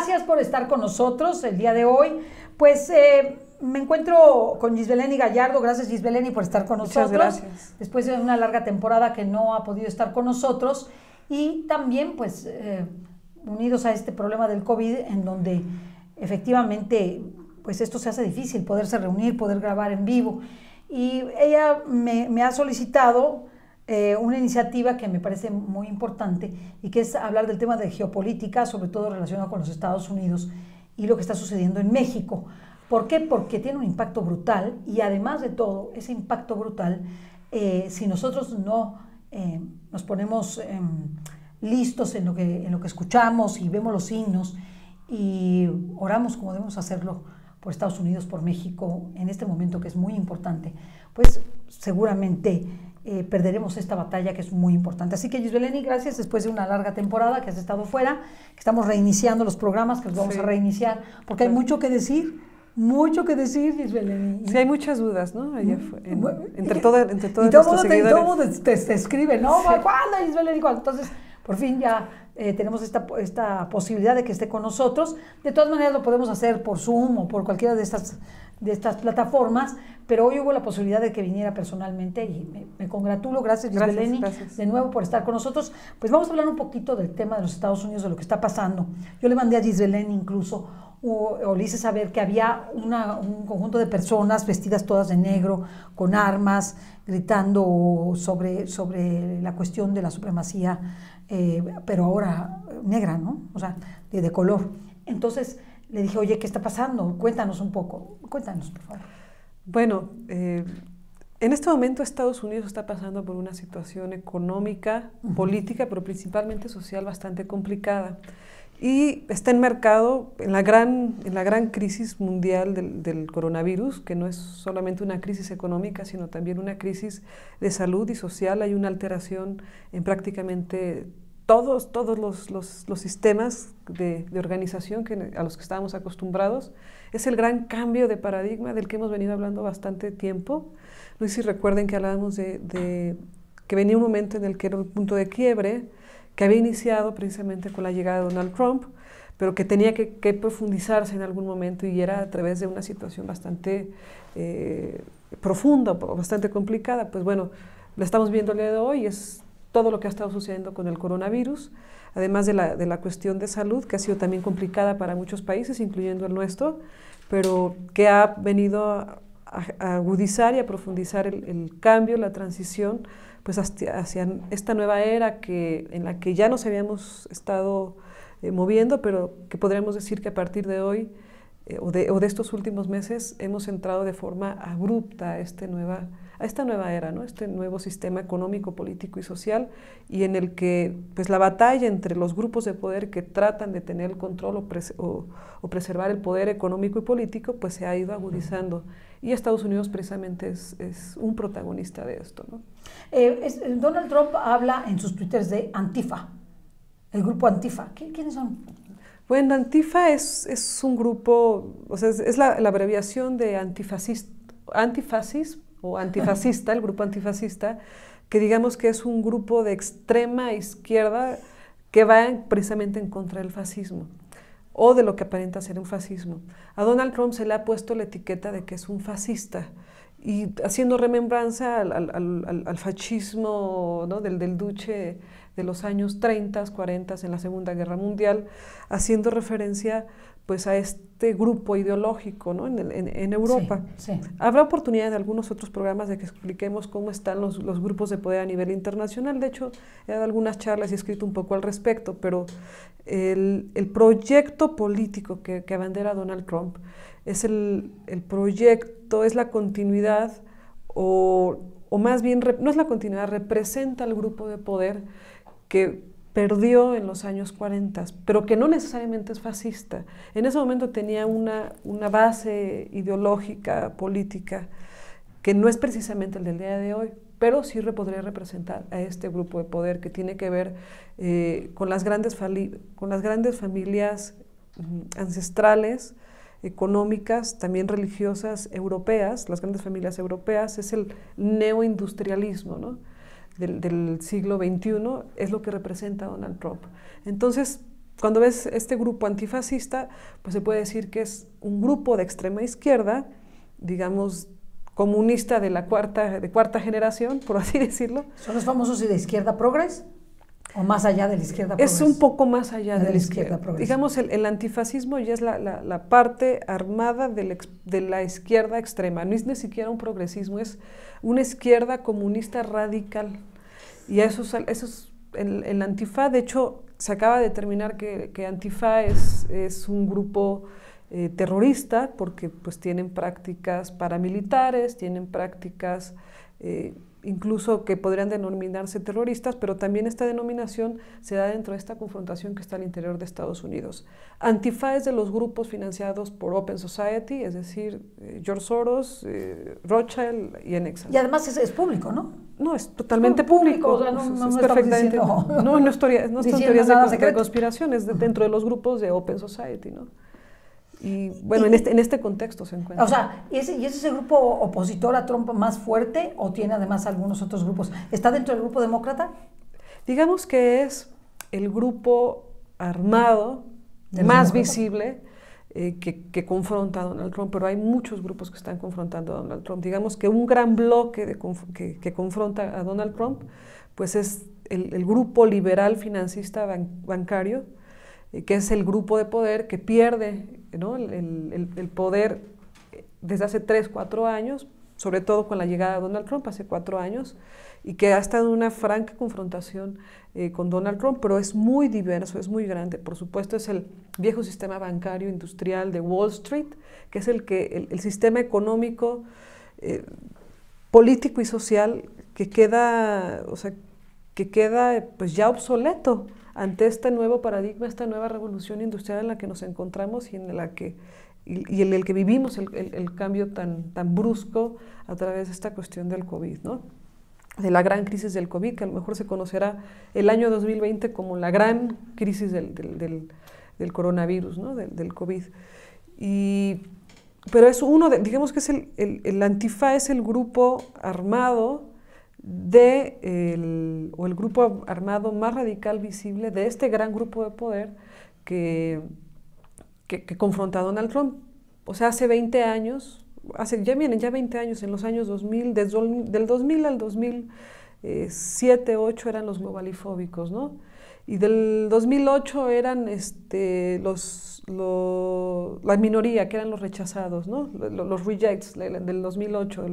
gracias por estar con nosotros el día de hoy. Pues me encuentro con Gisbeleni Gallardo. Gracias, Gisbeleni, por estar con nosotros. Muchas gracias. Después de una larga temporada que no ha podido estar con nosotros. Y también, pues, unidos a este problema del COVID, en donde efectivamente, pues esto se hace difícil, poderse reunir, poder grabar en vivo. Y ella me ha solicitado una iniciativa que me parece muy importante y que es hablar del tema de geopolítica, sobre todo relacionado con los Estados Unidos y lo que está sucediendo en México. ¿Por qué? Porque tiene un impacto brutal y además de todo, ese impacto brutal, si nosotros no nos ponemos listos en lo que escuchamos y vemos los signos y oramos como debemos hacerlo por Estados Unidos, por México, en este momento que es muy importante, pues seguramente perderemos esta batalla que es muy importante. Así que, Gisbeleni, gracias, después de una larga temporada que has estado fuera, que estamos reiniciando los programas, que los vamos a reiniciar, porque hay mucho que decir, Gisbeleni. Sí, hay muchas dudas, ¿no? Entre todos nuestros seguidores. Y todo el mundo te escribe, ¿no? Sí. ¿Cuándo, Gisbeleni? ¿Cuándo? Entonces, por fin ya tenemos esta posibilidad de que esté con nosotros. De todas maneras, lo podemos hacer por Zoom o por cualquiera de estas plataformas, pero hoy hubo la posibilidad de que viniera personalmente y me congratulo. Gracias, Gisbeleni, de nuevo por estar con nosotros. Pues vamos a hablar un poquito del tema de los Estados Unidos, de lo que está pasando. Yo le mandé a Gisbeleni incluso, o le hice saber que había un conjunto de personas vestidas todas de negro, con armas, gritando sobre la cuestión de la supremacía, pero ahora negra, ¿no? O sea, de color. Entonces le dije, oye, ¿qué está pasando? Cuéntanos un poco. Cuéntanos, por favor. Bueno, en este momento Estados Unidos está pasando por una situación económica, política, pero principalmente social bastante complicada. Y está enmarcado en la gran crisis mundial del coronavirus, que no es solamente una crisis económica, sino también una crisis de salud y social. Hay una alteración en prácticamente todos los sistemas de organización a los que estábamos acostumbrados. Es el gran cambio de paradigma del que hemos venido hablando bastante tiempo. No sé si recuerden que hablábamos de que venía un momento en el que era un punto de quiebre, que había iniciado precisamente con la llegada de Donald Trump, pero que tenía que profundizarse en algún momento y era a través de una situación bastante profunda, bastante complicada. Pues bueno, la estamos viendo el día de hoy, es todo lo que ha estado sucediendo con el coronavirus, además de la cuestión de salud, que ha sido también complicada para muchos países, incluyendo el nuestro, pero que ha venido a agudizar y a profundizar el cambio, la transición, pues hacia esta nueva era en la que ya nos habíamos estado moviendo, pero que podríamos decir que a partir de hoy o de estos últimos meses hemos entrado de forma abrupta a esta nueva era, ¿no? Este nuevo sistema económico, político y social, y en el que pues, la batalla entre los grupos de poder que tratan de tener el control o preservar el poder económico y político, pues se ha ido agudizando. Y Estados Unidos precisamente es un protagonista de esto, ¿no? Donald Trump habla en sus twitters de Antifa, el grupo Antifa. ¿Quiénes son? Bueno, Antifa es un grupo, o sea, es la abreviación de antifascismo o antifascista, el grupo antifascista, que digamos que es un grupo de extrema izquierda que va precisamente en contra del fascismo, o de lo que aparenta ser un fascismo. A Donald Trump se le ha puesto la etiqueta de que es un fascista, y haciendo remembranza al fascismo, ¿no? del Duce de los años 30, 40 en la Segunda Guerra Mundial, haciendo referencia pues a este grupo ideológico, ¿no? en Europa. Sí. Habrá oportunidad en algunos otros programas de que expliquemos cómo están los grupos de poder a nivel internacional. De hecho, he dado algunas charlas y he escrito un poco al respecto, pero el proyecto político que abandera Donald Trump es el proyecto, es la continuidad, o más bien, no es la continuidad, representa el grupo de poder que perdió en los años 40, pero que no necesariamente es fascista. En ese momento tenía una base ideológica, política, que no es precisamente el del día de hoy, pero sí podría representar a este grupo de poder que tiene que ver con las grandes familias ancestrales, económicas, también religiosas europeas. Las grandes familias europeas es el neoindustrialismo, ¿no? del siglo XXI, es lo que representa Donald Trump. Entonces, cuando ves este grupo antifascista, pues se puede decir que es un grupo de extrema izquierda, digamos, comunista de cuarta generación, por así decirlo. ¿Son los famosos de izquierda progres? ¿O más allá de la izquierda progres? Es un poco más allá de la izquierda progres. Digamos, el antifascismo ya es la parte armada de la izquierda extrema. No es ni siquiera un progresismo, es una izquierda comunista radical. Y eso es el Antifa. De hecho, se acaba de determinar que Antifa es un grupo terrorista, porque pues tienen prácticas paramilitares, tienen prácticas incluso que podrían denominarse terroristas, pero también esta denominación se da dentro de esta confrontación que está al interior de Estados Unidos. Antifa es de los grupos financiados por Open Society, es decir, George Soros, Rothschild y Enexal. Y además es público, ¿no? No, es totalmente público. O sea, no es perfectamente. No son teorías de conspiración, es dentro de los grupos de Open Society, ¿no? Y bueno, en este contexto se encuentra. O sea, ¿y ese es el grupo opositor a Trump más fuerte o tiene además algunos otros grupos? ¿Está dentro del grupo demócrata? Digamos que es el grupo armado más visible que confronta a Donald Trump, pero hay muchos grupos que están confrontando a Donald Trump. Digamos que un gran bloque que confronta a Donald Trump, pues es el grupo liberal financista bancario, que es el grupo de poder que pierde, ¿no?, el poder desde hace 3, 4 años, sobre todo con la llegada de Donald Trump hace 4 años, y que ha estado en una franca confrontación con Donald Trump, pero es muy diverso, es muy grande. Por supuesto, es el viejo sistema bancario industrial de Wall Street, que es el sistema económico, político y social que queda pues ya obsoleto ante este nuevo paradigma, esta nueva revolución industrial en la que nos encontramos y en el que vivimos el cambio tan brusco a través de esta cuestión del COVID, ¿no? De la gran crisis del COVID, que a lo mejor se conocerá el año 2020 como la gran crisis del coronavirus, ¿no?, del COVID. Pero es digamos que es el Antifa es el grupo armado o el grupo armado más radical visible de este gran grupo de poder que confronta a Donald Trump. O sea, hace 20 años, ya 20 años, en los años 2000, del 2000 al 2007, 2008 eran los globalifóbicos, ¿no? Y del 2008 eran la minoría, que eran los rechazados, ¿no? Los rejects del 2008,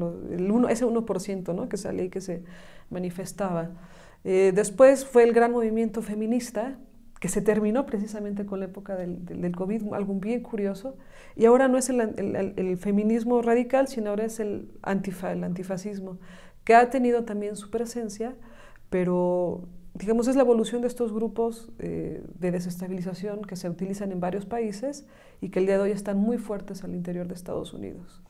ese 1%, ¿no?, que salía y que se manifestaba. Después fue el gran movimiento feminista, que se terminó precisamente con la época del COVID, algo bien curioso, y ahora no es el feminismo radical, sino ahora es el Antifa, el antifascismo, que ha tenido también su presencia, pero digamos es la evolución de estos grupos de desestabilización que se utilizan en varios países y que el día de hoy están muy fuertes al interior de Estados Unidos.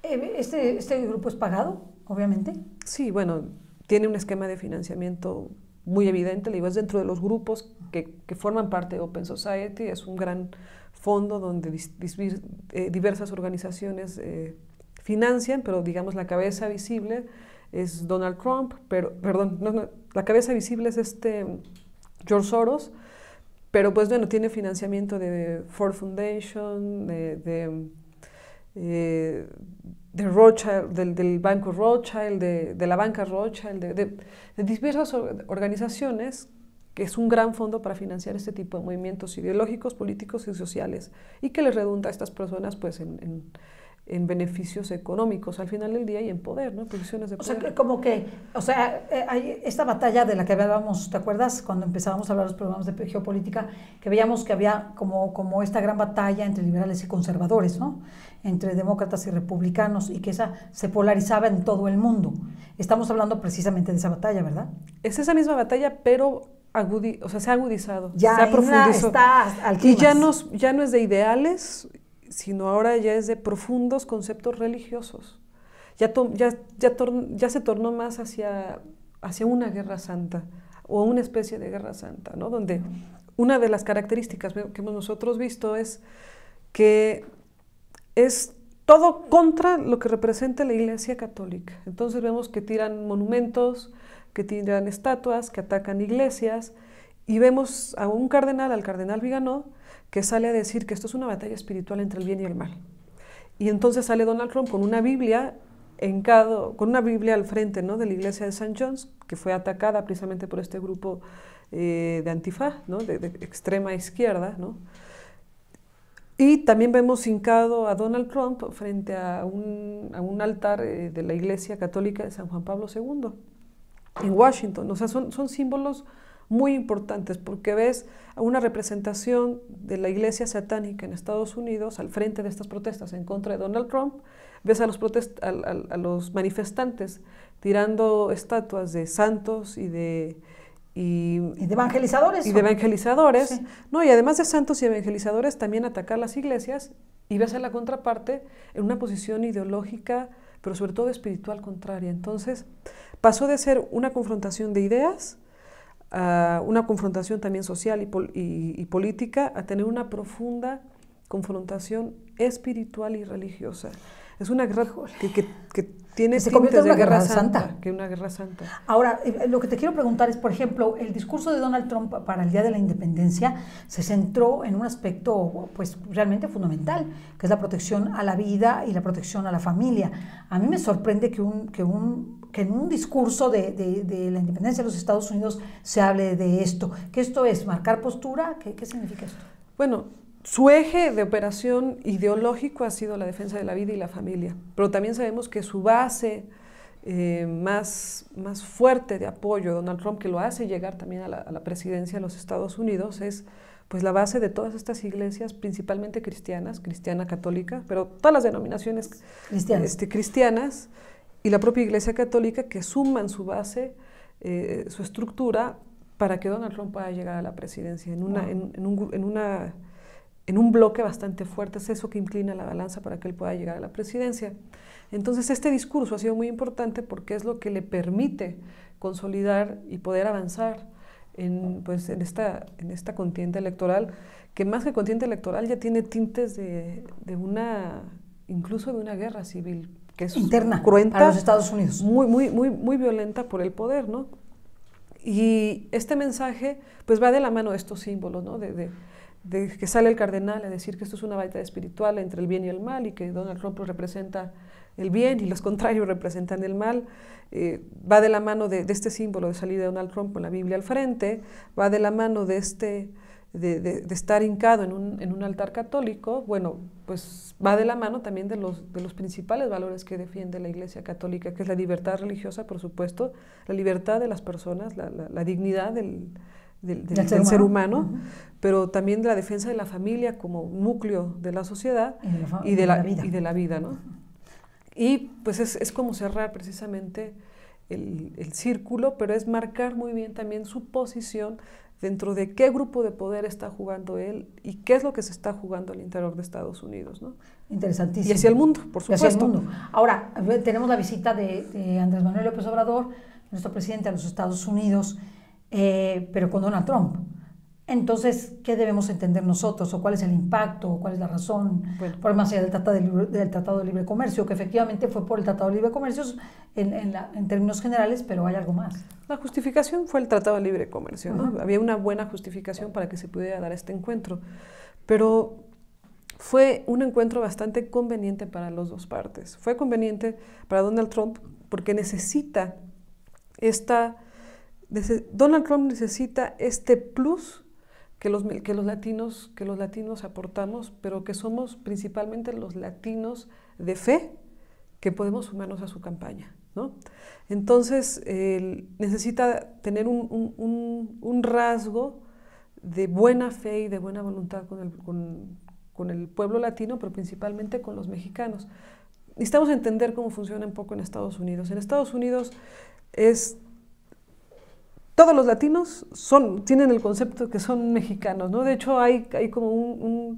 ¿Este grupo es pagado, obviamente? Sí, bueno, tiene un esquema de financiamiento muy evidente, le digo, es dentro de los grupos que forman parte de Open Society, es un gran fondo donde diversas organizaciones financian, pero digamos la cabeza visible es Donald Trump, la cabeza visible es George Soros, pero pues bueno, tiene financiamiento de Ford Foundation, de Rothschild, del banco Rothschild, de la banca Rothschild, de diversas organizaciones, que es un gran fondo para financiar este tipo de movimientos ideológicos, políticos y sociales, y que les redunda a estas personas pues en beneficios económicos al final del día y en poder, ¿no? Posiciones de poder. O sea, hay esta batalla de la que hablábamos, ¿te acuerdas? Cuando empezábamos a hablar de los programas de geopolítica, que veíamos que había como esta gran batalla entre liberales y conservadores, ¿no?, entre demócratas y republicanos, y que esa se polarizaba en todo el mundo. Estamos hablando precisamente de esa batalla, ¿verdad? Es esa misma batalla, pero se ha agudizado, ya se ha profundizado. Está al y ya no es de ideales, sino ahora ya es de profundos conceptos religiosos. Ya se tornó más hacia una guerra santa, o una especie de guerra santa, ¿no?, donde una de las características que hemos nosotros visto es que es todo contra lo que representa la Iglesia Católica. Entonces vemos que tiran monumentos, que tiran estatuas, que atacan iglesias, y vemos a un cardenal, al cardenal Viganò, que sale a decir que esto es una batalla espiritual entre el bien y el mal. Y entonces sale Donald Trump con una Biblia con una Biblia al frente, ¿no?, de la iglesia de St. John's, que fue atacada precisamente por este grupo de Antifa, ¿no?, de extrema izquierda, ¿no? Y también vemos hincado a Donald Trump frente a un altar de la iglesia católica de San Juan Pablo II en Washington. O sea, son símbolos muy importantes, porque ves a una representación de la iglesia satánica en Estados Unidos al frente de estas protestas en contra de Donald Trump, ves a los manifestantes tirando estatuas de santos y de evangelizadores. Y de evangelizadores, sí. ¿no? Y además de santos y evangelizadores, también atacar las iglesias, y ves a la contraparte en una posición ideológica, pero sobre todo espiritual contraria. Entonces, pasó de ser una confrontación de ideas, a una confrontación también social y política, a tener una profunda confrontación espiritual y religiosa. Es una guerra que tiene tintes de guerra santa, que una guerra santa. Ahora, lo que te quiero preguntar es, por ejemplo, el discurso de Donald Trump para el Día de la Independencia se centró en un aspecto, pues, realmente fundamental, que es la protección a la vida y la protección a la familia. A mí me sorprende que en un discurso de la independencia de los Estados Unidos se hable de esto. ¿Qué esto es? ¿Marcar postura? ¿Qué significa esto? Bueno, su eje de operación ideológico ha sido la defensa de la vida y la familia, pero también sabemos que su base más fuerte de apoyo a Donald Trump, que lo hace llegar también a la presidencia de los Estados Unidos, es pues la base de todas estas iglesias, principalmente cristianas, cristiana católica, pero todas las denominaciones cristianas y la propia Iglesia Católica, que suman su base, su estructura, para que Donald Trump pueda llegar a la presidencia en un bloque bastante fuerte. Es eso que inclina la balanza para que él pueda llegar a la presidencia. Entonces, este discurso ha sido muy importante porque es lo que le permite consolidar y poder avanzar en esta contienda electoral, que más que contienda electoral ya tiene tintes incluso de una guerra civil, que es interna, cruenta, para los Estados Unidos. Muy violenta por el poder, ¿no? Y este mensaje pues va de la mano de estos símbolos, ¿no? De que sale el cardenal a decir que esto es una batalla espiritual entre el bien y el mal, y que Donald Trump representa el bien y los contrarios representan el mal. Va de la mano de este símbolo de salir de Donald Trump con la Biblia al frente, va de la mano de estar hincado en un altar católico. Bueno, pues va de la mano también de los principales valores que defiende la Iglesia Católica, que es la libertad religiosa, por supuesto, la libertad de las personas, la dignidad del ser humano, pero también la defensa de la familia como núcleo de la sociedad y de la vida, ¿no? Y pues es como cerrar precisamente el círculo, pero es marcar muy bien también su posición dentro de qué grupo de poder está jugando él y qué es lo que se está jugando al interior de Estados Unidos, ¿no? Interesantísimo. Y hacia el mundo, por supuesto. Hacia el mundo. Ahora, tenemos la visita de Andrés Manuel López Obrador, nuestro presidente, a los Estados Unidos, pero con Donald Trump. Entonces, ¿qué debemos entender nosotros? ¿O cuál es el impacto? ¿O cuál es la razón? Bueno, por más allá del Tratado de Libre Comercio, que efectivamente fue por el Tratado de Libre Comercio en términos generales, pero hay algo más. La justificación fue el Tratado de Libre Comercio, ¿no? Había una buena justificación para que se pudiera dar este encuentro, pero fue un encuentro bastante conveniente para las dos partes. Fue conveniente para Donald Trump porque Donald Trump necesita este plus que los latinos aportamos, pero que somos principalmente los latinos de fe que podemos sumarnos a su campaña, ¿no? Entonces, necesita tener un rasgo de buena fe y de buena voluntad con el pueblo latino, pero principalmente con los mexicanos. Necesitamos entender cómo funciona un poco en Estados Unidos. En Estados Unidos todos los latinos tienen el concepto de que son mexicanos, ¿no? De hecho, hay como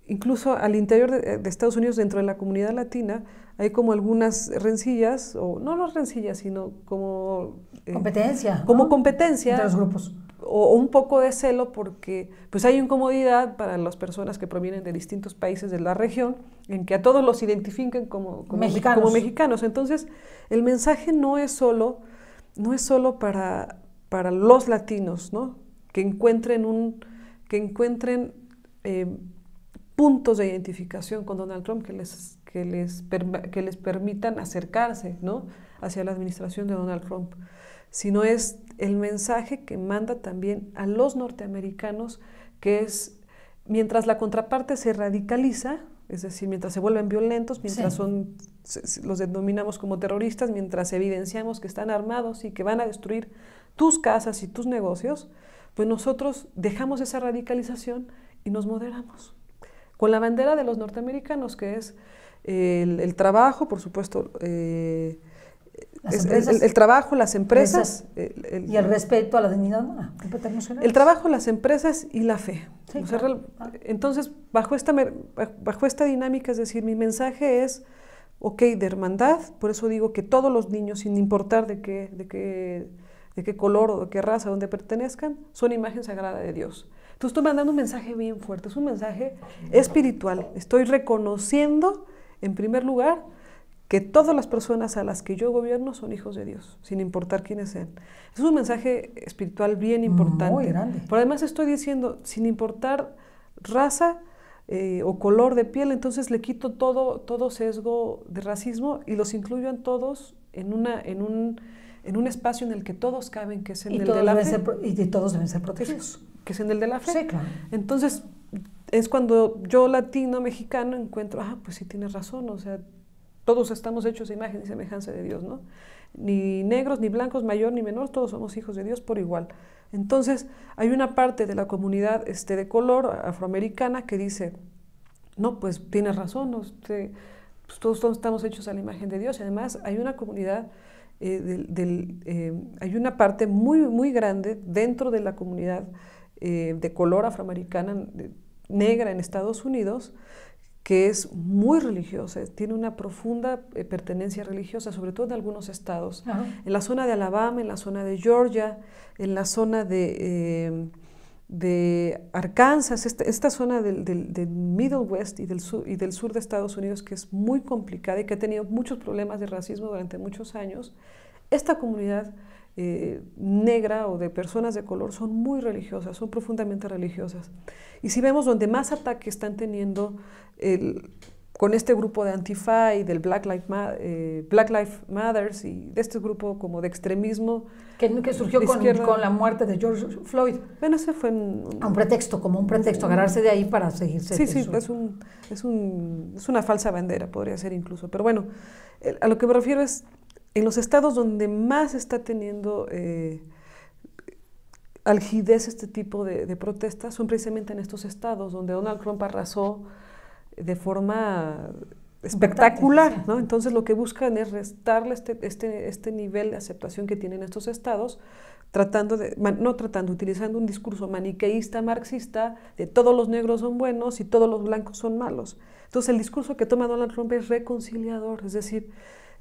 incluso al interior de Estados Unidos, dentro de la comunidad latina, hay como algunas rencillas, o no rencillas, sino como competencia. Como ¿no? competencia. Entre los grupos. O un poco de celo, porque pues hay incomodidad para las personas que provienen de distintos países de la región, en que a todos los identifiquen como mexicanos. Entonces, el mensaje no es solo para los latinos, ¿no? que encuentren puntos de identificación con Donald Trump que les permitan acercarse, ¿no?, hacia la administración de Donald Trump, sino es el mensaje que manda también a los norteamericanos, que es, mientras la contraparte se radicaliza, es decir, mientras se vuelven violentos, mientras los denominamos como terroristas, mientras evidenciamos que están armados y que van a destruir tus casas y tus negocios, pues nosotros dejamos esa radicalización y nos moderamos. Con la bandera de los norteamericanos, que es el trabajo, por supuesto, el trabajo, las empresas. Y el respeto a la dignidad humana. El trabajo, las empresas y la fe. Sí, o sea, claro. Entonces, bajo esta dinámica, es decir, mi mensaje es, ok, de hermandad, por eso digo que todos los niños, sin importar de qué color o de qué raza, donde pertenezcan, son imagen sagrada de Dios. Entonces estoy mandando un mensaje bien fuerte, es un mensaje espiritual. Estoy reconociendo, en primer lugar, que todas las personas a las que yo gobierno son hijos de Dios, sin importar quiénes sean. Es un mensaje espiritual bien importante. Muy grande. Pero además estoy diciendo, sin importar raza o color de piel, entonces le quito todo sesgo de racismo y los incluyo en todos en un espacio en el que todos caben, que es en el de la fe. Y todos deben ser protegidos. Que es en el de la fe. Sí, claro. Entonces, es cuando yo, latino, mexicano, encuentro, pues sí tienes razón, o sea, todos estamos hechos a imagen y semejanza de Dios, ¿no? Ni negros, ni blancos, mayor ni menor, todos somos hijos de Dios por igual. Entonces, hay una parte de la comunidad de color afroamericana que dice, no, pues tienes razón, pues todos estamos hechos a la imagen de Dios. Y además hay una comunidad, hay una parte muy, muy grande dentro de la comunidad de color afroamericana, negra en Estados Unidos, que es muy religiosa, tiene una profunda pertenencia religiosa, sobre todo en algunos estados. Ajá. En la zona de Alabama, en la zona de Georgia, en la zona de Arkansas, esta zona del Middle West y del sur de Estados Unidos, que es muy complicada y que ha tenido muchos problemas de racismo durante muchos años. Esta comunidad negra o de personas de color son muy religiosas, son profundamente religiosas. Y si vemos donde más ataque están teniendo con este grupo de Antifa y del Black Lives Matter y de este grupo como de extremismo que surgió con la muerte de George Floyd. Bueno, ese fue un pretexto, agarrarse de ahí para seguirse. Sí, es una falsa bandera, podría ser incluso. Pero bueno, a lo que me refiero es, en los estados donde más está teniendo algidez este tipo de protestas son precisamente en estos estados donde Donald Trump arrasó de forma espectacular, ¿no? Entonces lo que buscan es restarle este nivel de aceptación que tienen estos estados, utilizando un discurso maniqueísta, marxista, de todos los negros son buenos y todos los blancos son malos. Entonces el discurso que toma Donald Trump es reconciliador, es decir,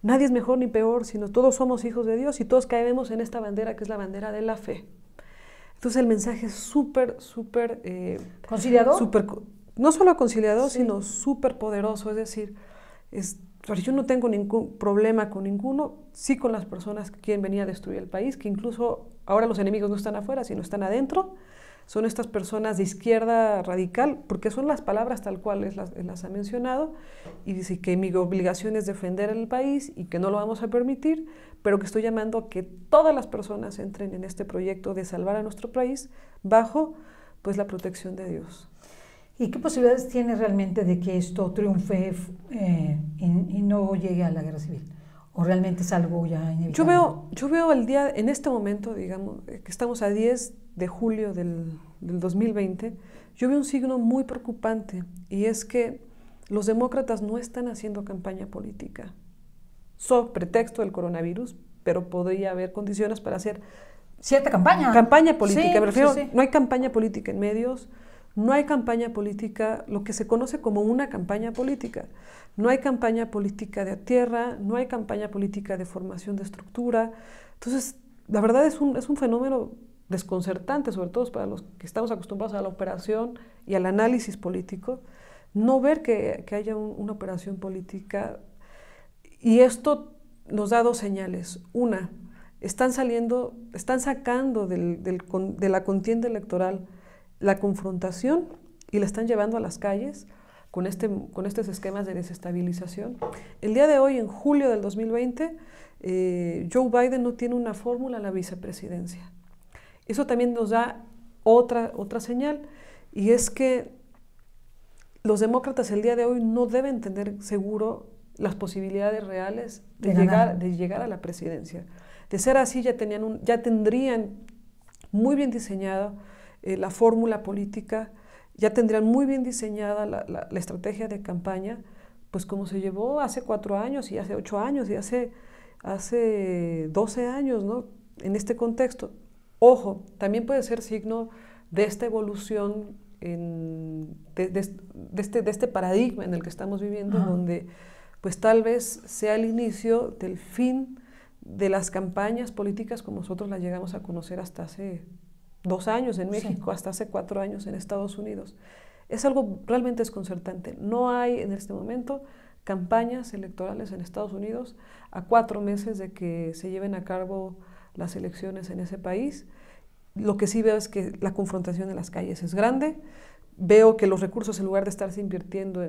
nadie es mejor ni peor, sino todos somos hijos de Dios y todos caemos en esta bandera que es la bandera de la fe. Entonces el mensaje es súper ¿conciliador? No solo conciliador, Sí. sino súper poderoso, es decir, yo no tengo ningún problema con ninguno, sí con las personas que quieren venir a destruir el país, que incluso ahora los enemigos no están afuera, sino están adentro, son estas personas de izquierda radical, porque son las palabras tal cual él las ha mencionado, y dice que mi obligación es defender el país y que no lo vamos a permitir, pero que estoy llamando a que todas las personas entren en este proyecto de salvar a nuestro país bajo pues la protección de Dios. ¿Y qué posibilidades tiene realmente de que esto triunfe y no llegue a la guerra civil? ¿O realmente es algo ya inevitable? Yo veo el día, en este momento, digamos, que estamos a 10 de julio del 2020, yo veo un signo muy preocupante, y es que los demócratas no están haciendo campaña política, sobre pretexto del coronavirus, pero podría haber condiciones para hacer cierta campaña. Campaña política, Sí, me refiero, sí. No hay campaña política en medios, no hay campaña política, lo que se conoce como una campaña política. No hay campaña política de tierra, no hay campaña política de formación de estructura. Entonces, la verdad es un fenómeno desconcertante, sobre todo para los que estamos acostumbrados a la operación y al análisis político, no ver que haya una operación política. Y esto nos da dos señales. Una, están sacando de la contienda electoral la confrontación y la están llevando a las calles con estos esquemas de desestabilización. El día de hoy, en julio del 2020, Joe Biden no tiene una fórmula a la vicepresidencia. Eso también nos da otra señal, y es que los demócratas el día de hoy no deben tener seguro las posibilidades reales de llegar a la presidencia. De ser así, ya tendrían muy bien diseñada la fórmula política, ya tendrían muy bien diseñada la estrategia de campaña, pues como se llevó hace 4 años y hace 8 años y hace 12 años, ¿no? En este contexto. Ojo, también puede ser signo de esta evolución, de este paradigma en el que estamos viviendo, donde pues tal vez sea el inicio del fin de las campañas políticas como nosotros las llegamos a conocer hasta hace 2 años en México, hasta hace 4 años en Estados Unidos. Es algo realmente desconcertante. No hay en este momento campañas electorales en Estados Unidos a 4 meses de que se lleven a cabo las elecciones en ese país. Lo que sí veo es que la confrontación en las calles es grande. Veo que los recursos, en lugar de estarse invirtiendo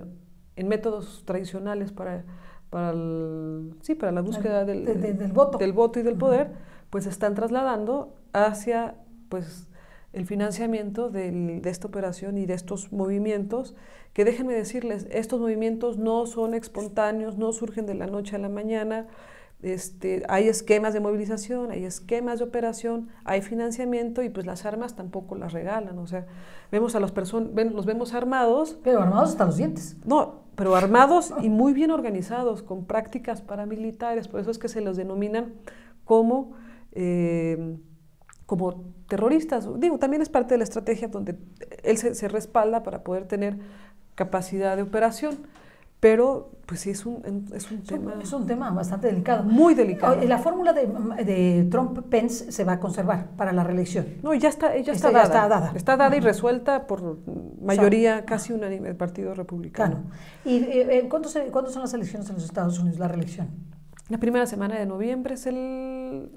en métodos tradicionales para la búsqueda del voto y del poder, pues se están trasladando hacia pues, el financiamiento de esta operación y de estos movimientos, que déjenme decirles, estos movimientos no son espontáneos, no surgen de la noche a la mañana. Hay esquemas de movilización, hay esquemas de operación, hay financiamiento, y pues las armas tampoco las regalan. O sea, vemos a los vemos armados. Pero armados hasta los dientes. No, pero armados y muy bien organizados, con prácticas paramilitares. Por eso es que se los denominan como terroristas. Digo, también es parte de la estrategia donde él se respalda para poder tener capacidad de operación. Pero, pues sí, es un tema... Es un tema bastante delicado. Muy delicado. La fórmula de Trump-Pence se va a conservar para la reelección. No, ya está dada. Está dada y resuelta por mayoría casi unánime del Partido Republicano. Claro. ¿Y cuándo son las elecciones en los Estados Unidos, la reelección? La primera semana de noviembre, es el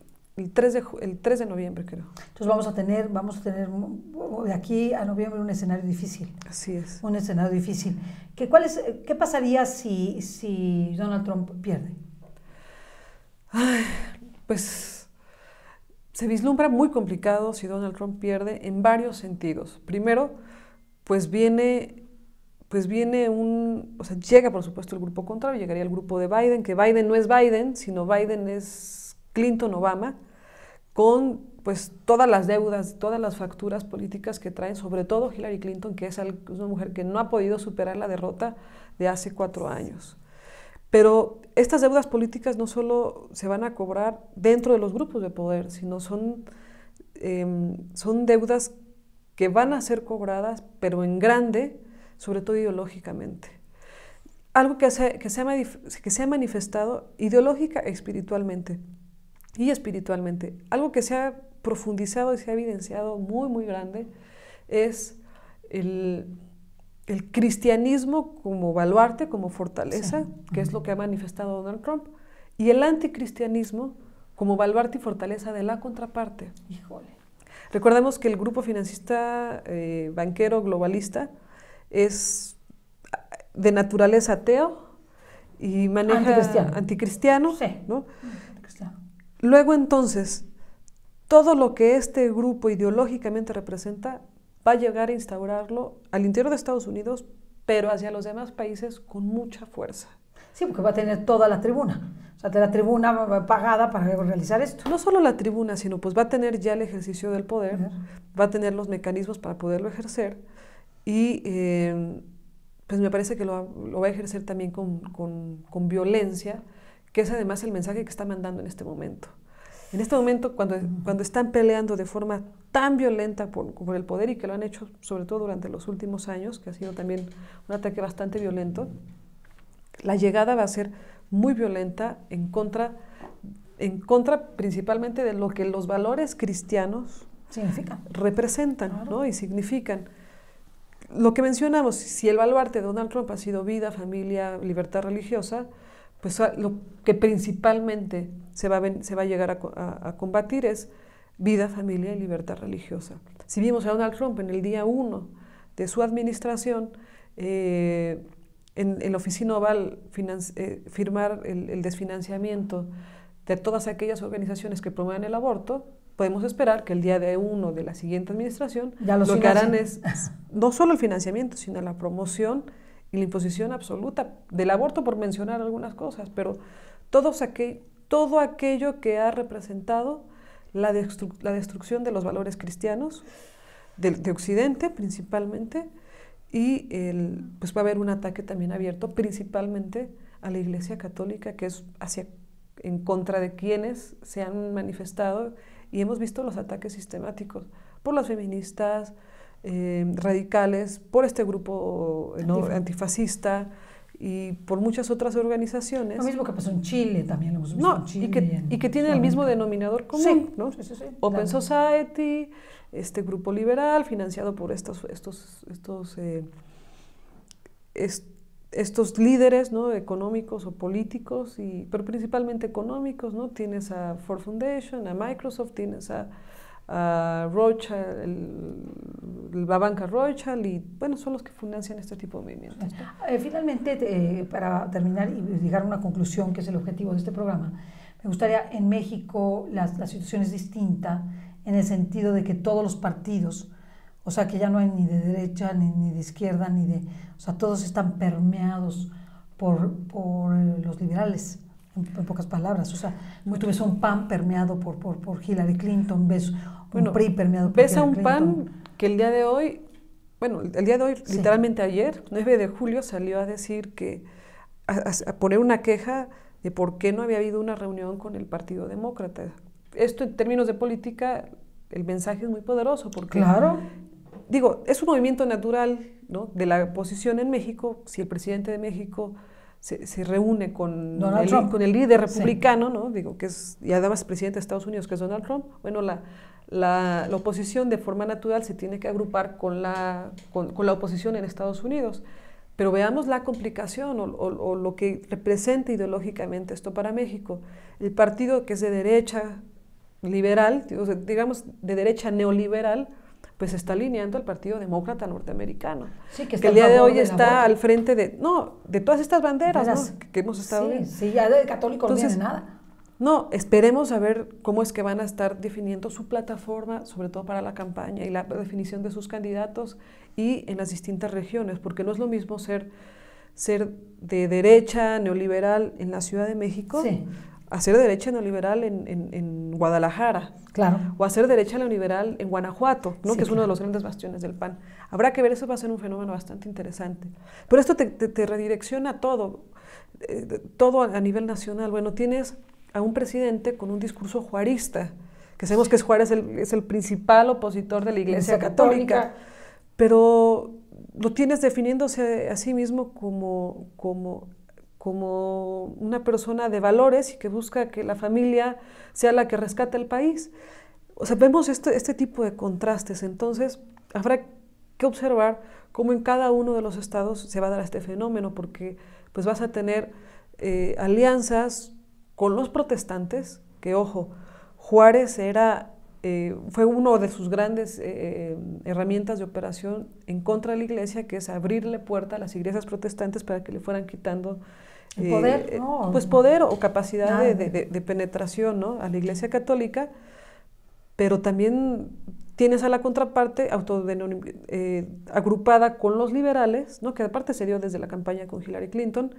3 de noviembre, creo. Entonces vamos a tener de aquí a noviembre un escenario difícil. Así es. Un escenario difícil. ¿Qué pasaría si Donald Trump pierde? Pues se vislumbra muy complicado si Donald Trump pierde en varios sentidos. Primero, llega por supuesto el grupo contrario, llegaría el grupo de Biden, que Biden no es Biden, sino Biden es Clinton-Obama, con pues todas las deudas, todas las facturas políticas que traen, sobre todo Hillary Clinton, que es una mujer que no ha podido superar la derrota de hace 4 años. Pero estas deudas políticas no solo se van a cobrar dentro de los grupos de poder, sino son deudas que van a ser cobradas, pero en grande, sobre todo ideológicamente. Algo que se ha manifestado ideológica y espiritualmente. Algo que se ha profundizado y se ha evidenciado muy, muy grande es el cristianismo como baluarte, como fortaleza, que es lo que ha manifestado Donald Trump, y el anticristianismo como baluarte y fortaleza de la contraparte. Híjole. Recordemos que el grupo financista banquero globalista es de naturaleza ateo y maneja anticristiano, ¿no? Luego entonces, todo lo que este grupo ideológicamente representa va a llegar a instaurarlo al interior de Estados Unidos, pero hacia los demás países con mucha fuerza. Sí, porque va a tener toda la tribuna, o sea, la tribuna pagada para realizar esto. No solo la tribuna, sino pues va a tener ya el ejercicio del poder, va a tener los mecanismos para poderlo ejercer, y pues me parece que lo va a ejercer también con violencia, que es además el mensaje que está mandando en este momento. En este momento, cuando están peleando de forma tan violenta por el poder, y que lo han hecho sobre todo durante los últimos años, que ha sido también un ataque bastante violento, la llegada va a ser muy violenta en contra principalmente de lo que los valores cristianos representan, ¿no? Y significan. Lo que mencionamos, si el baluarte de Donald Trump ha sido vida, familia, libertad religiosa, pues lo que principalmente se va a llegar a combatir es vida, familia y libertad religiosa. Si vimos a Donald Trump en el día 1 de su administración, en la oficina Oval firmar el desfinanciamiento de todas aquellas organizaciones que promueven el aborto, podemos esperar que el día de 1 de la siguiente administración lo que harán es no solo el financiamiento, sino la promoción y la imposición absoluta del aborto, por mencionar algunas cosas, pero todo aquello que ha representado la destrucción de los valores cristianos, de Occidente principalmente, y pues va a haber un ataque también abierto principalmente a la Iglesia Católica, que es en contra de quienes se han manifestado, y hemos visto los ataques sistemáticos por las feministas radicales, por este grupo antifascista y por muchas otras organizaciones. Lo mismo que pasó en Chile, también lo hemos visto en Chile. Y que tiene el mismo denominador común, sí, ¿no? Sí. Open Society, este grupo liberal financiado por estos líderes, ¿no? Económicos o políticos, pero principalmente económicos, ¿no? Tienes a Ford Foundation, a Microsoft, tienes a Rothschild, la banca Rothschild, y bueno, son los que financian este tipo de movimientos. Finalmente, para terminar y llegar a una conclusión, que es el objetivo de este programa, me gustaría, en México la situación es distinta en el sentido de que todos los partidos, o sea, que ya no hay ni de derecha, ni de izquierda, o sea, todos están permeados por los liberales, en pocas palabras. O sea, tú ves un PAN permeado por Hillary Clinton, ves un PRI permeado por Hillary Clinton. Ves a un PAN que el día de hoy, sí, literalmente ayer, 9 de julio, salió a decir a poner una queja de por qué no había habido una reunión con el Partido Demócrata. Esto, en términos de política, el mensaje es muy poderoso, porque, claro, digo, es un movimiento natural, ¿no?, de la oposición en México. Si el presidente de México se reúne con el líder republicano, sí, ¿no?, digo, y además el presidente de Estados Unidos, que es Donald Trump, bueno, la oposición de forma natural se tiene que agrupar con la oposición en Estados Unidos. Pero veamos la complicación o lo que representa ideológicamente esto para México. El partido que es de derecha liberal, digamos de derecha neoliberal, pues está alineando al Partido Demócrata norteamericano, sí, que el día de hoy está al frente de todas estas banderas, ¿no?, que hemos estado viendo. Sí, ya de católico no tiene nada. No, esperemos a ver cómo es que van a estar definiendo su plataforma, sobre todo para la campaña y la definición de sus candidatos y en las distintas regiones, porque no es lo mismo ser de derecha neoliberal en la Ciudad de México, sí, a ser de derecha neoliberal en Guadalajara, claro, o a ser derecha neoliberal en Guanajuato, ¿no?, sí, que es uno de los grandes bastiones del PAN. Habrá que ver, eso va a ser un fenómeno bastante interesante. Pero esto te redirecciona todo a nivel nacional. Bueno, tienes a un presidente con un discurso juarista, que sabemos que Juárez es el principal opositor de la Iglesia Católica, pero lo tienes definiéndose a sí mismo como una persona de valores y que busca que la familia sea la que rescate el país. O sea, vemos este tipo de contrastes. Entonces, habrá que observar cómo en cada uno de los estados se va a dar este fenómeno, porque pues vas a tener alianzas con los protestantes, que ojo, Juárez fue uno de sus grandes herramientas de operación en contra de la iglesia, que es abrirle puerta a las iglesias protestantes para que le fueran quitando poder, pues poder o capacidad de penetración, ¿no?, a la Iglesia Católica. Pero también tienes a la contraparte agrupada con los liberales, ¿no?, que aparte se dio desde la campaña con Hillary Clinton.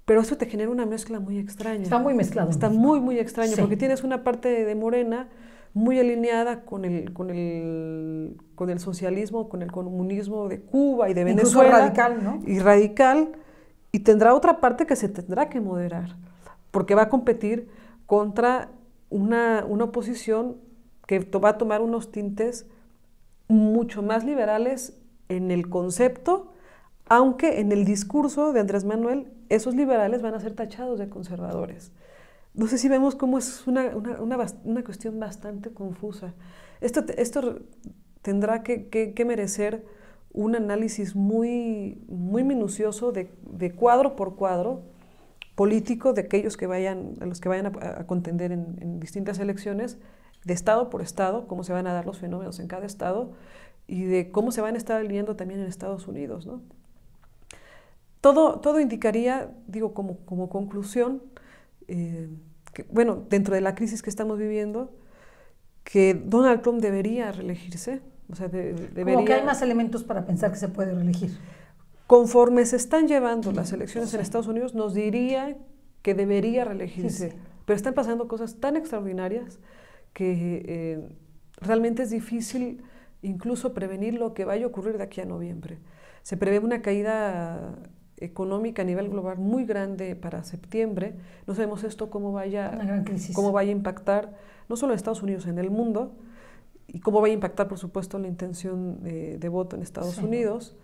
Pero eso te genera una mezcla muy extraña. Está muy mezclado. Está muy, muy extraño, sí, porque tienes una parte de Morena muy alineada con el socialismo, con el comunismo de Cuba y de Venezuela. Incluso radical, ¿no? Y radical, y tendrá otra parte que se tendrá que moderar, porque va a competir contra una oposición que va a tomar unos tintes mucho más liberales en el concepto, aunque en el discurso de Andrés Manuel esos liberales van a ser tachados de conservadores. No sé si vemos cómo es una cuestión bastante confusa. Esto tendrá que merecer un análisis muy, muy minucioso de cuadro por cuadro, político de aquellos que vayan, a los que vayan a contender en distintas elecciones, de estado por estado, cómo se van a dar los fenómenos en cada estado y de cómo se van a estar alineando también en Estados Unidos, ¿no? Todo indicaría, digo, como conclusión, que, bueno, dentro de la crisis que estamos viviendo, que Donald Trump debería reelegirse. O sea, debería, como que hay más elementos para pensar que se puede reelegir. Conforme se están llevando las elecciones en Estados Unidos, nos diría que debería reelegirse. Sí. Pero están pasando cosas tan extraordinarias que realmente es difícil incluso prevenir lo que vaya a ocurrir de aquí a noviembre. Se prevé una caída económica a nivel global muy grande para septiembre. No sabemos esto cómo vaya a impactar, no solo en Estados Unidos, en el mundo, y cómo vaya a impactar, por supuesto, la intención de voto en Estados Unidos.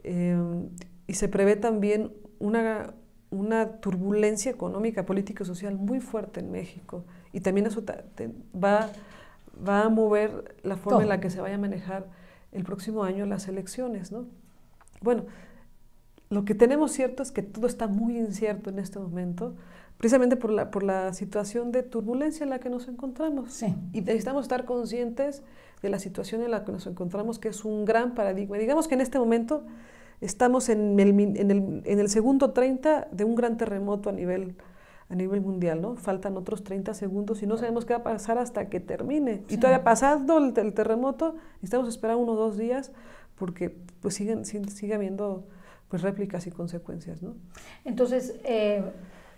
Y se prevé también una turbulencia económica, política y social muy fuerte en México. Y también eso va a mover la forma en la que se vaya a manejar el próximo año las elecciones, ¿no? Bueno, lo que tenemos cierto es que todo está muy incierto en este momento, precisamente por la situación de turbulencia en la que nos encontramos. Sí. Y necesitamos estar conscientes de la situación en la que nos encontramos, que es un gran paradigma. Digamos que en este momento estamos en el segundo 30 de un gran terremoto a nivel mundial, ¿no? Faltan otros 30 segundos y no sabemos qué va a pasar hasta que termine. Sí. Y todavía pasando el terremoto, necesitamos esperar 1 o 2 días porque pues sigue habiendo pues réplicas y consecuencias, ¿no? Entonces,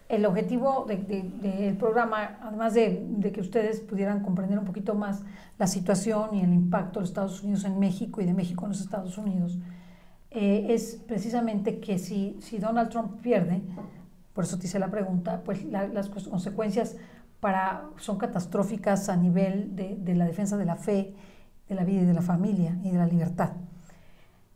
el objetivo del programa, además de que ustedes pudieran comprender un poquito más la situación y el impacto de los Estados Unidos en México y de México en los Estados Unidos, es precisamente que si Donald Trump pierde, por eso te hice la pregunta, pues las consecuencias son catastróficas a nivel de la defensa de la fe, de la vida y de la familia y de la libertad.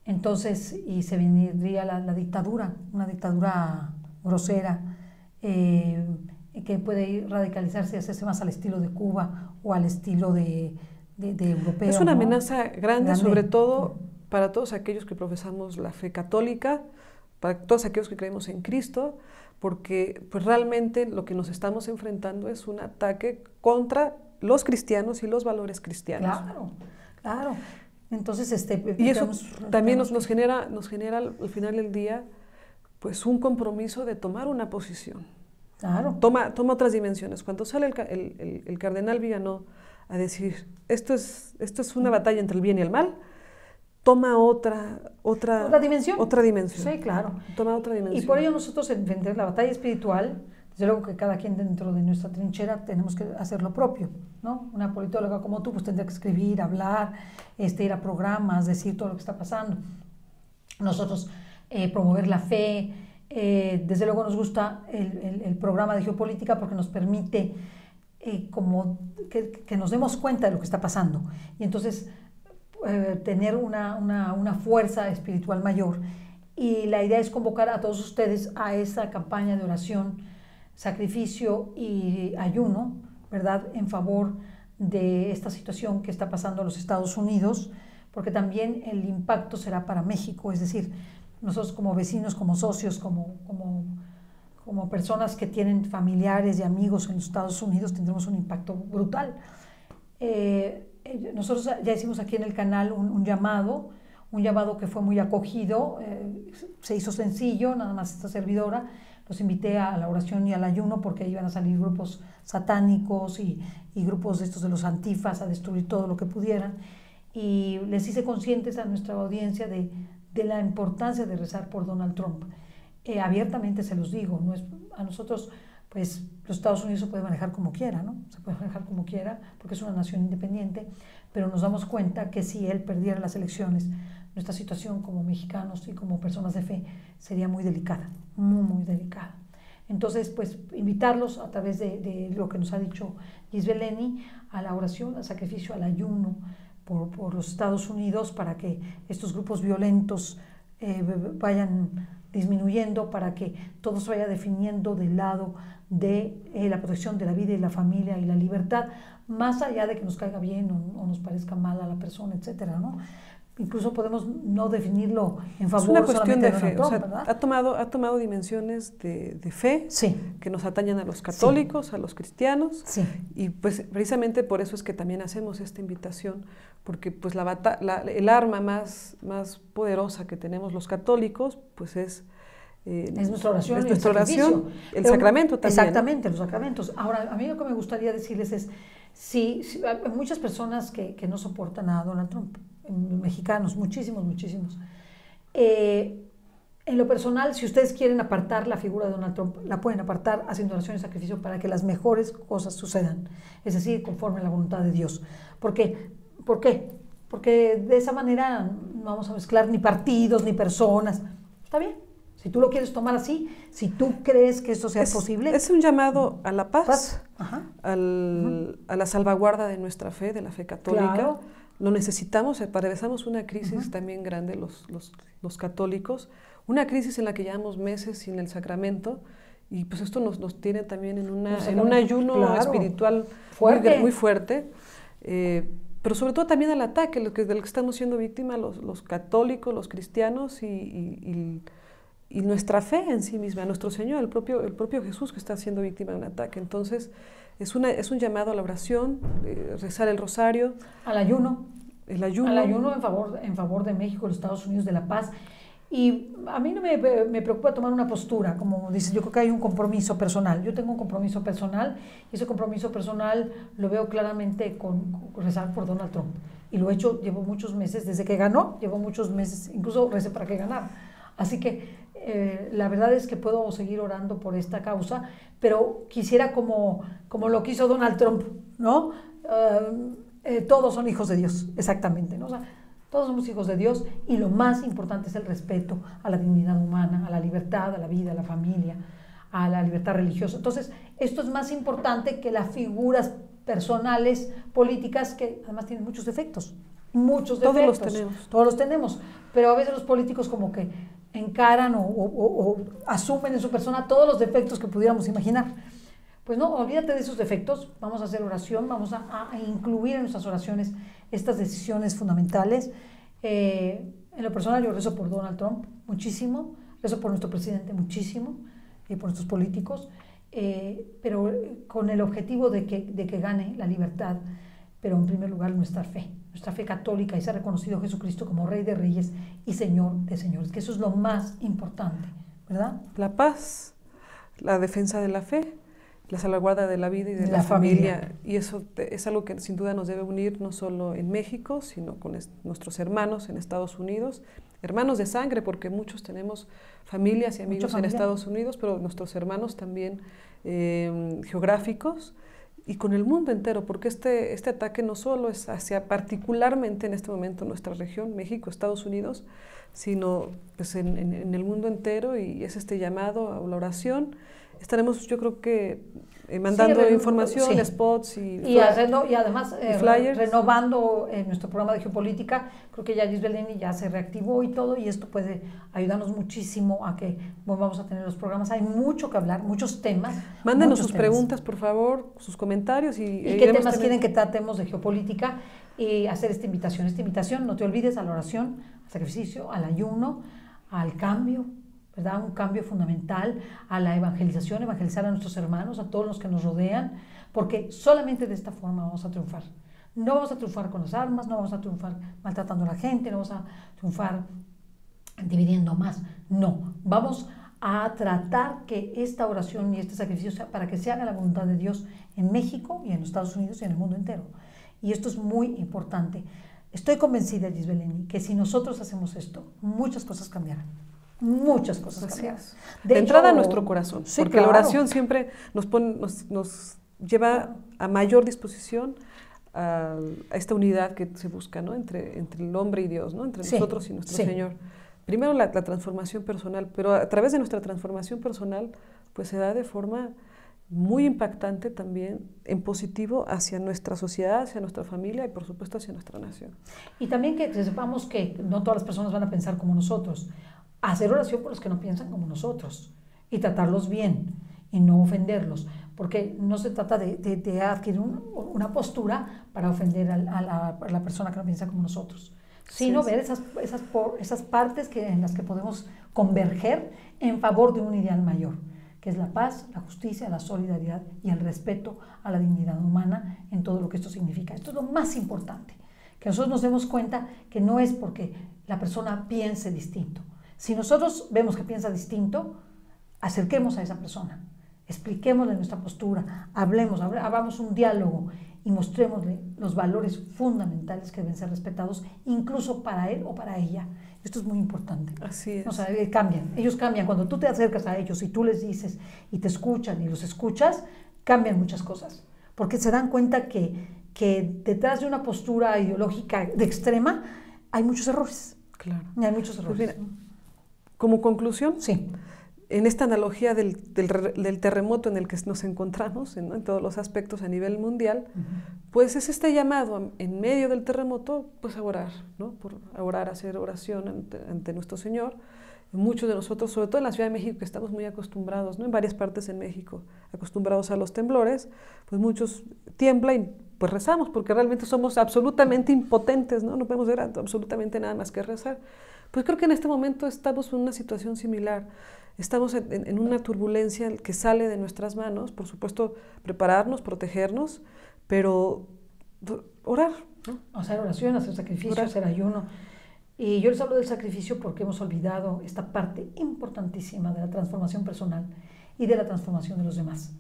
Entonces, y se vendría la dictadura, una dictadura grosera, que puede radicalizarse y hacerse más al estilo de Cuba o al estilo de europeo. Es una amenaza grande, sobre todo para todos aquellos que profesamos la fe católica, para todos aquellos que creemos en Cristo, porque pues realmente lo que nos estamos enfrentando es un ataque contra los cristianos y los valores cristianos. Claro, claro. Entonces, y eso también nos genera al final del día pues un compromiso de tomar una posición. Claro. Toma otras dimensiones. Cuando sale el cardenal Viganó a decir esto es una batalla entre el bien y el mal, toma otra dimensión. Otra dimensión. Sí, claro. Toma otra dimensión. Y por ello nosotros en la batalla espiritual, desde luego que cada quien dentro de nuestra trinchera tenemos que hacer lo propio, ¿no? Una politóloga como tú pues tendrá que escribir, hablar, ir a programas, decir todo lo que está pasando. Nosotros promover la fe, desde luego nos gusta el programa de geopolítica porque nos permite como que nos demos cuenta de lo que está pasando y entonces tener una fuerza espiritual mayor. Y la idea es convocar a todos ustedes a esa campaña de oración, sacrificio y ayuno, ¿verdad?, en favor de esta situación que está pasando en los Estados Unidos, porque también el impacto será para México, es decir, nosotros como vecinos, como socios, como personas que tienen familiares y amigos en los Estados Unidos, tendremos un impacto brutal. Nosotros ya hicimos aquí en el canal un llamado que fue muy acogido, se hizo sencillo, nada más esta servidora, los invité a la oración y al ayuno porque iban a salir grupos satánicos y grupos de estos de los antifas a destruir todo lo que pudieran, y les hice conscientes a nuestra audiencia de la importancia de rezar por Donald Trump. Abiertamente se los digo, a nosotros pues los Estados Unidos se puede manejar como quiera, ¿no? Se puede manejar como quiera porque es una nación independiente, pero nos damos cuenta que si él perdiera las elecciones, nuestra situación como mexicanos y como personas de fe sería muy delicada, muy, muy delicada. Entonces, pues invitarlos a través de lo que nos ha dicho Gisbel Leni a la oración, al sacrificio, al ayuno por los Estados Unidos para que estos grupos violentos vayan disminuyendo, para que todo se vaya definiendo del lado de la protección de la vida y la familia y la libertad, más allá de que nos caiga bien o nos parezca mal a la persona, etcétera, ¿no? incluso podemos no definirlo en favor es una cuestión de Donald fe, Trump, o sea, ¿verdad? ha tomado dimensiones de fe Sí, que nos atañen a los católicos, a los cristianos, sí. y pues precisamente por eso es que también hacemos esta invitación, porque pues el arma más poderosa que tenemos los católicos pues es nuestra oración, es y nuestra el oración, sacrificio. el sacramento también. Exactamente, los sacramentos. Ahora, a mí lo que me gustaría decirles es, si hay muchas personas que no soportan a Donald Trump, mexicanos, muchísimos. En lo personal, si ustedes quieren apartar la figura de Donald Trump, la pueden apartar haciendo oración y sacrificio para que las mejores cosas sucedan, es decir, conforme a la voluntad de Dios. ¿Por qué? Porque de esa manera no vamos a mezclar ni partidos ni personas. ¿Está bien? Si tú lo quieres tomar así, si tú crees que esto sea posible. Es un llamado a la paz, a la salvaguarda de nuestra fe, de la fe católica. Claro. Lo necesitamos, atravesamos una crisis también grande los católicos, una crisis en la que llevamos meses sin el sacramento, y pues esto nos tiene también en un ayuno espiritual fuerte. Muy fuerte. Pero sobre todo también al ataque del que estamos siendo víctimas los católicos, los cristianos y nuestra fe en sí misma, nuestro Señor, el propio Jesús que está siendo víctima de un ataque. Entonces es un llamado a la oración, rezar el rosario. Al ayuno. El ayuno. Al ayuno en favor de México, los Estados Unidos, de la paz. Y a mí no me preocupa tomar una postura, como dices, yo creo que hay un compromiso personal. Yo tengo un compromiso personal, y ese compromiso personal lo veo claramente con rezar por Donald Trump. Y lo he hecho, llevo muchos meses, desde que ganó, llevo muchos meses, incluso recé para que ganara. Así que la verdad es que puedo seguir orando por esta causa, pero quisiera como lo quiso Donald Trump, ¿no? Todos son hijos de Dios, exactamente, ¿no? O sea, todos somos hijos de Dios, y lo más importante es el respeto a la dignidad humana, a la libertad, a la vida, a la familia, a la libertad religiosa. Entonces, esto es más importante que las figuras personales, políticas, que además tienen muchos defectos. Todos los tenemos, pero a veces los políticos como que encaran o asumen en su persona todos los defectos que pudiéramos imaginar. Pues no, olvídate de esos defectos, vamos a hacer oración, vamos a incluir en nuestras oraciones estas decisiones fundamentales. En lo personal yo rezo por Donald Trump muchísimo, rezo por nuestro presidente muchísimo, y por nuestros políticos, pero con el objetivo de que gane la libertad, pero en primer lugar nuestra fe católica, y ser reconocido Jesucristo como Rey de Reyes y Señor de Señores, que eso es lo más importante, ¿verdad? La paz, la defensa de la fe, la salvaguarda de la vida y de la familia. Y eso es algo que sin duda nos debe unir, no solo en México, sino con nuestros hermanos en Estados Unidos, hermanos de sangre, porque muchos tenemos familias y amigos en Estados Unidos, pero nuestros hermanos también geográficos, y con el mundo entero, porque este ataque no solo es hacia particularmente en este momento nuestra región, México, Estados Unidos, sino pues en el mundo entero, y es este llamado a la oración. Estaremos, yo creo que, mandando información, spots y además flyers. Renovando nuestro programa de geopolítica. Creo que ya Gisbeleni ya se reactivó y todo, y esto puede ayudarnos muchísimo a que vamos a tener los programas. Hay mucho que hablar, muchos temas. Mándenos sus preguntas, por favor, sus comentarios. ¿Y qué temas quieren que tratemos de geopolítica? Y hacer esta invitación. No te olvides, a la oración, al sacrificio, al ayuno, al cambio, ¿verdad? Un cambio fundamental, a la evangelización, evangelizar a nuestros hermanos, a todos los que nos rodean, porque solamente de esta forma vamos a triunfar. No vamos a triunfar con las armas, no vamos a triunfar maltratando a la gente, no vamos a triunfar dividiendo más. No, vamos a tratar que esta oración y este sacrificio sea para que se haga la voluntad de Dios en México y en los Estados Unidos y en el mundo entero. Y esto es muy importante. Estoy convencida, Gisbeleni, que si nosotros hacemos esto, muchas cosas cambiarán. Muchas cosas cambiarán. De entrada a nuestro corazón, sí, porque la oración siempre nos lleva a mayor disposición a esta unidad que se busca, ¿no? entre el hombre y Dios, ¿no? Entre nosotros y nuestro Señor. Primero la transformación personal, pero a través de nuestra transformación personal pues se da de forma muy impactante también en positivo hacia nuestra sociedad, hacia nuestra familia y por supuesto hacia nuestra nación. Y también que sepamos que no todas las personas van a pensar como nosotros. Hacer oración por los que no piensan como nosotros y tratarlos bien y no ofenderlos, porque no se trata de adquirir una postura para ofender a la persona que no piensa como nosotros. sino ver esas partes en las que podemos converger en favor de un ideal mayor, que es la paz, la justicia, la solidaridad y el respeto a la dignidad humana en todo lo que esto significa. Esto es lo más importante, que nosotros nos demos cuenta que no es porque la persona piense distinto. Si nosotros vemos que piensa distinto, acerquemos a esa persona, expliquémosle nuestra postura, hagamos un diálogo y mostrémosle los valores fundamentales que deben ser respetados, incluso para él o para ella. Esto es muy importante. Así es. O sea, ellos cambian. Cuando tú te acercas a ellos y tú les dices y te escuchan y los escuchas, cambian muchas cosas, porque se dan cuenta que detrás de una postura ideológica de extrema hay muchos errores. Claro. Hay muchos errores. Pues mira, como conclusión, sí, en esta analogía del terremoto en el que nos encontramos, en todos los aspectos a nivel mundial, pues es este llamado en medio del terremoto, pues a orar, ¿no? A orar, a hacer oración ante nuestro Señor. Muchos de nosotros, sobre todo en la Ciudad de México, que estamos muy acostumbrados, ¿no? En varias partes en México, acostumbrados a los temblores, pues muchos tiemblan y pues rezamos, porque realmente somos absolutamente impotentes, ¿no? No podemos ver absolutamente nada más que rezar. Pues creo que en este momento estamos en una situación similar. Estamos en una turbulencia que sale de nuestras manos, por supuesto, prepararnos, protegernos, pero orar, ¿no? Hacer oración, hacer sacrificio, hacer ayuno. Y yo les hablo del sacrificio porque hemos olvidado esta parte importantísima de la transformación personal y de la transformación de los demás.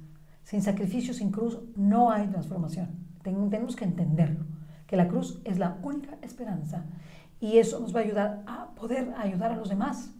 Sin sacrificio, sin cruz, no hay transformación. Tenemos que entenderlo, que la cruz es la única esperanza y eso nos va a ayudar a poder ayudar a los demás,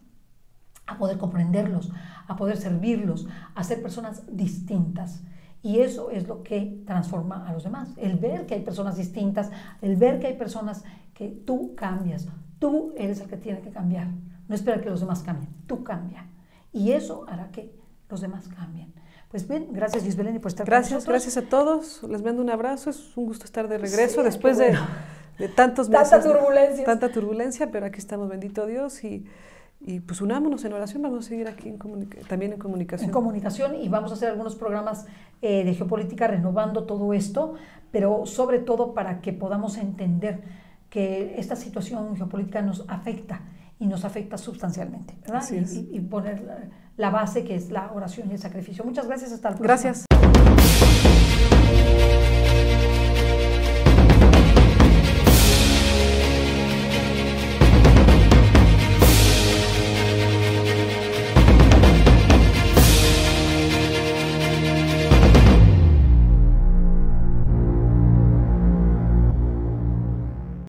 a poder comprenderlos, a poder servirlos, a ser personas distintas. Y eso es lo que transforma a los demás. El ver que hay personas distintas, el ver que hay personas que tú cambias. Tú eres el que tiene que cambiar. No esperar que los demás cambien. Tú cambia. Y eso hará que los demás cambien. Pues bien, gracias Luis Belén por estar con nosotros. Gracias a todos. Les mando un abrazo. Es un gusto estar de regreso después de tantos meses. Tanta turbulencia, pero aquí estamos, bendito Dios. Y pues unámonos en oración, vamos a seguir aquí también en comunicación. En comunicación, y vamos a hacer algunos programas de geopolítica renovando todo esto, pero sobre todo para que podamos entender que esta situación geopolítica nos afecta y nos afecta sustancialmente, ¿verdad? Así es. Y poner la base que es la oración y el sacrificio. Muchas gracias, hasta el próximo. Gracias.